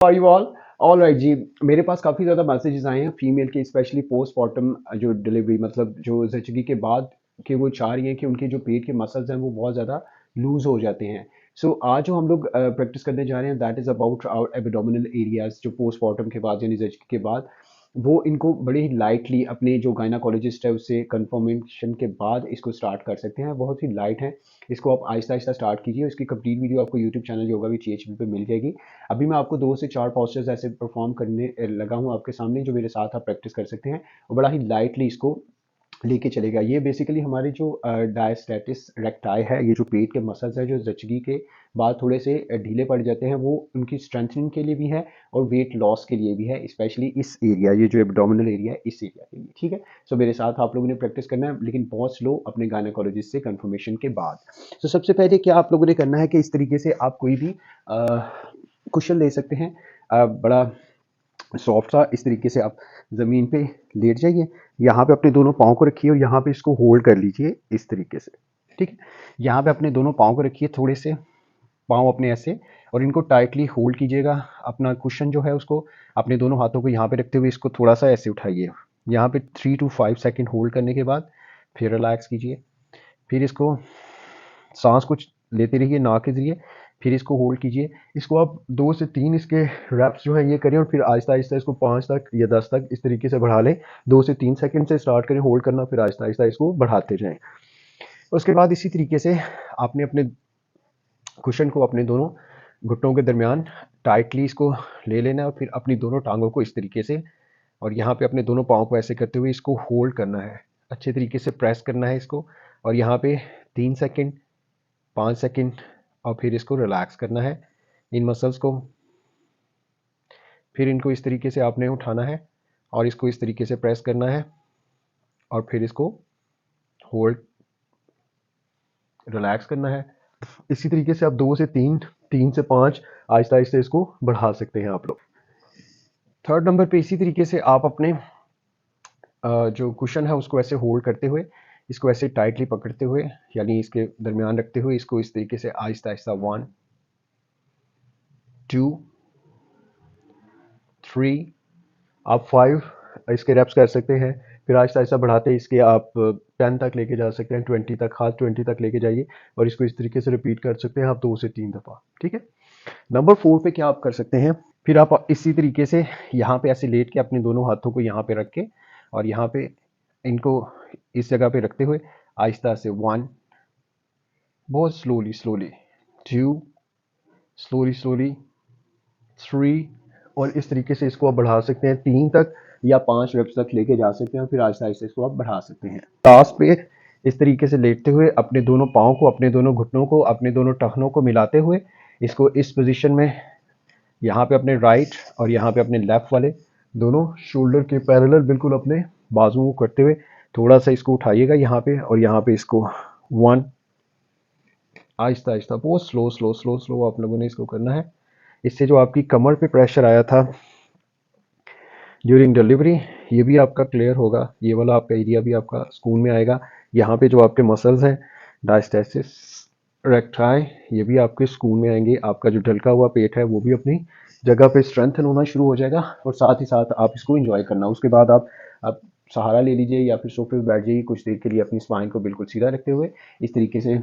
Are you all right जी। मेरे पास काफ़ी ज़्यादा मैसेजेस आए हैं फीमेल के, स्पेशली पोस्टमार्टम जो डिलीवरी, मतलब जो जचगी के बाद कि वो चाह रही हैं कि उनके जो पेट के मसल्स हैं वो बहुत ज़्यादा लूज हो जाते हैं। सो आज जो हम लोग प्रैक्टिस करने जा रहे हैं that is about our abdominal areas, जो पोस्टमार्टम के बाद यानी जचगी के बाद वो इनको बड़े ही लाइटली अपने जो गायनाकोलॉजिस्ट है उससे कंफर्मेशन के बाद इसको स्टार्ट कर सकते हैं। बहुत ही लाइट है, इसको आप आहिस्ता आहिस्ता स्टार्ट कीजिए। इसकी कंप्लीट वीडियो आपको YouTube channel yoga with THB पे मिल जाएगी। अभी मैं आपको 2 से 4 पोस्चर्स ऐसे परफॉर्म करने लगा हूँ आपके सामने, जो मेरे साथ आप प्रैक्टिस कर सकते हैं और बड़ा ही लाइटली इसको लेके चलेगा। ये बेसिकली हमारी जो डायस्टेटिस रेक्टाई है, ये जो पेट के मसल्स है जो जचगी के बाद थोड़े से ढीले पड़ जाते हैं, वो उनकी स्ट्रेंथनिंग के लिए भी है और वेट लॉस के लिए भी है, स्पेशली इस एरिया, ये जो एब्डोमिनल एरिया है इस एरिया के लिए। ठीक है, सो मेरे साथ आप लोगों ने प्रैक्टिस करना है, लेकिन बहुत स्लो, अपने गायनेकोलॉजिस्ट से कंफर्मेशन के बाद। तो सबसे पहले क्या आप लोगों ने करना है कि इस तरीके से आप कोई भी कुशन ले सकते हैं, बड़ा सॉफ्ट सा, इस तरीके से आप ज़मीन पे लेट जाइए। यहाँ पे अपने दोनों पाँव को रखिए और यहाँ पे इसको होल्ड कर लीजिए इस तरीके से। ठीक है, यहाँ पे अपने दोनों पाँव को रखिए, थोड़े से पाँव अपने ऐसे, और इनको टाइटली होल्ड कीजिएगा। अपना कुशन जो है उसको अपने दोनों हाथों को यहाँ पे रखते हुए इसको थोड़ा सा ऐसे उठाइए। यहाँ पे 3 to 5 सेकेंड होल्ड करने के बाद फिर रिलैक्स कीजिए। फिर इसको सांस कुछ लेते रहिए नाक के ज़रिए, फिर इसको होल्ड कीजिए। इसको आप 2 से 3 इसके रैप्स जो है ये करें और फिर आहिस्ता आहिस्ता इसको 5 तक या 10 तक इस तरीके से बढ़ा लें। 2 से 3 सेकंड से स्टार्ट करें होल्ड करना, फिर आहिस्ता आहिस्ता इसको बढ़ाते जाएं। उसके बाद इसी तरीके से आपने अपने कुशन को अपने दोनों घुटनों के दरमियान टाइटली इसको ले लेना है और फिर अपनी दोनों टांगों को इस तरीके से, और यहाँ पे अपने दोनों पाँव को ऐसे करते हुए इसको होल्ड करना है, अच्छे तरीके से प्रेस करना है इसको, और यहाँ पे 3 सेकंड, 5 सेकंड, और फिर इसको रिलैक्स करना है इन मसल्स को। फिर इनको इस तरीके से आपने उठाना है और इसको इस तरीके से प्रेस करना है और फिर इसको होल्ड, रिलैक्स करना है। इसी तरीके से आप 2 से 3, 3 से 5 आहिस्ता आहिस्ता इसको बढ़ा सकते हैं आप लोग। थर्ड नंबर पे इसी तरीके से आप अपने जो कुशन है उसको ऐसे होल्ड करते हुए, इसको ऐसे टाइटली पकड़ते हुए, यानी इसके दरमियान रखते हुए इसको इस तरीके से आहिस्ता आहिस्ता 1 2 3, आप 5 इसके रेप्स कर सकते हैं। फिर आहिस्ता आहिस्ता बढ़ाते इसके आप 10 तक लेके जा सकते हैं, 20 तक, खास 20 तक लेके जाइए और इसको इस तरीके से रिपीट कर सकते हैं आप 2 से 3 दफ़ा। ठीक है, नंबर 4 पे क्या आप कर सकते हैं, फिर आप इसी तरीके से यहाँ पे ऐसे लेट के अपने दोनों हाथों को यहाँ पे रख के और यहाँ पे इनको इस जगह पे रखते हुए आहिस्ता से 1, बहुत स्लोली स्लोली, 2, स्लोली स्लोली, 3, और इस तरीके से इसको आप बढ़ा सकते हैं 3 तक या 5 रेप्स तक लेके जा सकते हैं, फिर आहिस्ता आहिस्ता इसको आप बढ़ा सकते हैं। लास्ट पे इस तरीके से लेटते हुए अपने दोनों पाँव को, अपने दोनों घुटनों को, अपने दोनों टखनों को मिलाते हुए इसको इस पोजीशन में, यहाँ पे अपने राइट और यहाँ पे अपने लेफ्ट वाले दोनों शोल्डर के पैरेलल बिल्कुल अपने बाजुओं को करते हुए थोड़ा सा इसको उठाइएगा यहाँ पे और यहाँ पे इसको 1, आहिस्ता आहिस्ता, बहुत स्लो स्लो स्लो स्लो आप लोगों ने इसको करना है। इससे जो आपकी कमर पे प्रेशर आया था ड्यूरिंग डिलीवरी, ये भी आपका क्लियर होगा, ये वाला आपका एरिया भी आपका सुकून में आएगा। यहाँ पे जो आपके मसल्स हैं डायस्टेसिस रेक्टाई, ये भी आपके सुकून में आएंगे। आपका जो ढलका हुआ पेट है वो भी अपनी जगह पे स्ट्रेंथन होना शुरू हो जाएगा और साथ ही साथ आप इसको एंजॉय करना। उसके बाद आप सहारा ले लीजिए या फिर सोफे पर बैठ जाइए कुछ देर के लिए, अपनी स्पाइन को बिल्कुल सीधा रखते हुए इस तरीके से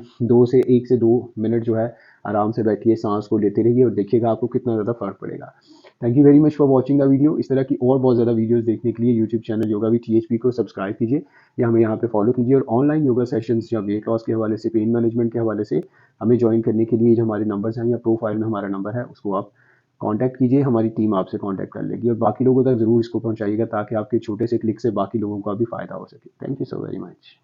1 से 2 मिनट जो है आराम से बैठिए, सांस को लेते रहिए और देखिएगा आपको कितना ज़्यादा फ़र्क पड़ेगा। Thank you very much for watching the video. इस तरह की और बहुत ज़्यादा वीडियोस देखने के लिए YouTube channel yoga with THB को सब्सक्राइब कीजिए या हमें यहाँ पे फॉलो कीजिए, और ऑनलाइन योगा सेशंस या वेट लॉस के हवाले से, पेन मैनेजमेंट के हवाले से हमें ज्वाइन करने के लिए जो हमारे नंबर्स हैं या प्रोफाइल में हमारा नंबर है उसको आप कांटेक्ट कीजिए, हमारी टीम आपसे कांटेक्ट कर लेगी और बाकी लोगों तक ज़रूर इसको पहुँचाइएगा ताकि आपके छोटे से क्लिक से बाकी लोगों का भी फ़ायदा हो सके। Thank you so very much.